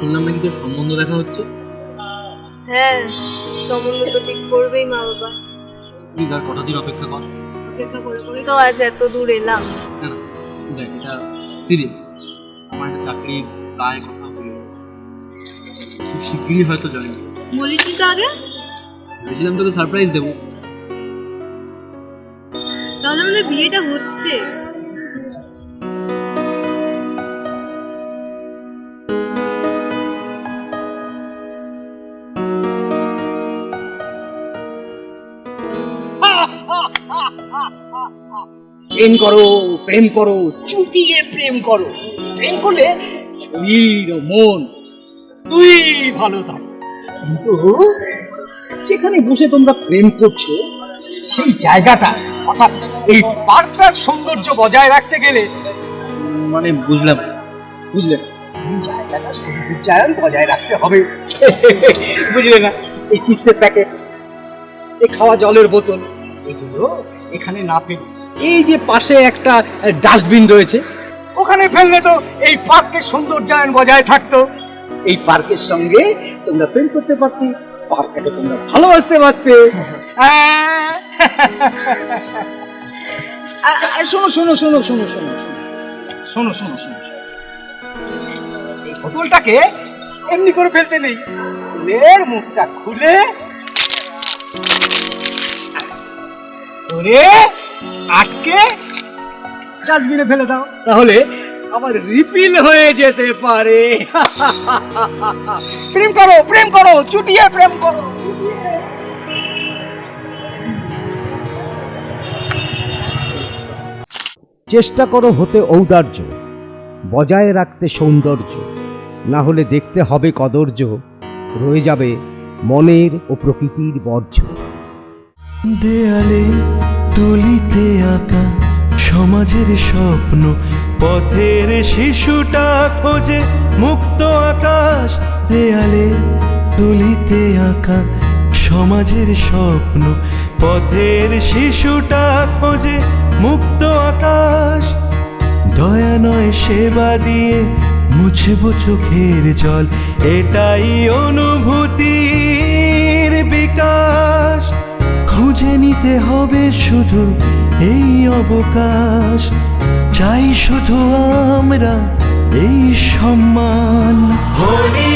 শুনলাম নাকি তোর সম্বন্ধ দেখা হচ্ছে। হ্যাঁ, সম্বন্ধ তো ঠিক করবেই মা বাবা। তুই তার কটা দিন অপেক্ষা কর। অপেক্ষা করে করে তো আজ এত দূর এলাম। না না, দেখ এটা সিরিয়াস। আমার একটা চাকরির প্রায় কথা হয়ে গেছে, খুব শিগগিরই হয়তো জয়েন করবো। বলিসনি তো আগে? ভেবেছিলাম তোকে সারপ্রাইজ দেবো। তাহলে আমাদের বিয়েটা হচ্ছে। প্রেম করো, প্রেম করো, চুটিয়ে প্রেম করো। প্রেম করলে শরীর ও মন তুই ভালো থাকো। কিন্তু যেখানে বসে তোমরা প্রেম করছো সেই জায়গাটা, অর্থাৎ এই পার্কটার সৌন্দর্য বজায় রাখতে গেলে মানে বুঝলাম। বুঝলে না, এই জায়গাটা সৌন্দর্যায়ন বজায় রাখতে হবে। বুঝলে না, এই চিপসের প্যাকেট, এই খাওয়া জলের বোতল, এগুলো এখানে না ফেলে এই যে পাশে একটা ডাস্টবিন রয়েছে ওখানে ফেললে তো এই পার্কের সৌন্দর্যায়ন বজায় থাকতো। এই পার্কের সঙ্গে তোমরা প্রেম করতে পারতে, পার্কটাকে তোমরা ভালোবাসতে পারতে। শোনো শোনো শোনো শোনো শোনো শোনো শোনো শোনো শোনো, এই বোতলটাকে এমনি করে ফেলতে নেই, ফুলের মুখটা খুলে ধরে আটকে ডাস্টবিনে ফেলে দাও, তাহলে আবার রিফিল হয়ে যেতে পারে। প্রেম করো, প্রেম করো, চুটিয়ে প্রেম করো। চেষ্টা করো হতে ঔদার্য, বজায় রাখতে সৌন্দর্য, না হলে দেখতে হবে কদর্য, রয়ে যাবে মনের ও প্রকৃতির বর্জ্য। দেয়ালে তুলিতে আঁকা সমাজের স্বপ্ন, পথের শিশুটা খোঁজে মুক্ত আকাশ। দেয়ালে তুলিতে আঁকা সমাজের স্বপ্ন, পথের শিশুটা খোঁজে মুক্ত আকাশ। দয়া নয় সেবা দিয়ে মুছবো চোখের জল, এটাই অনুভূতির বিকাশ। খুঁজে নিতে হবে শুধু এই অবকাশ, চাই শুধু আমরা এই সম্মান। হোলি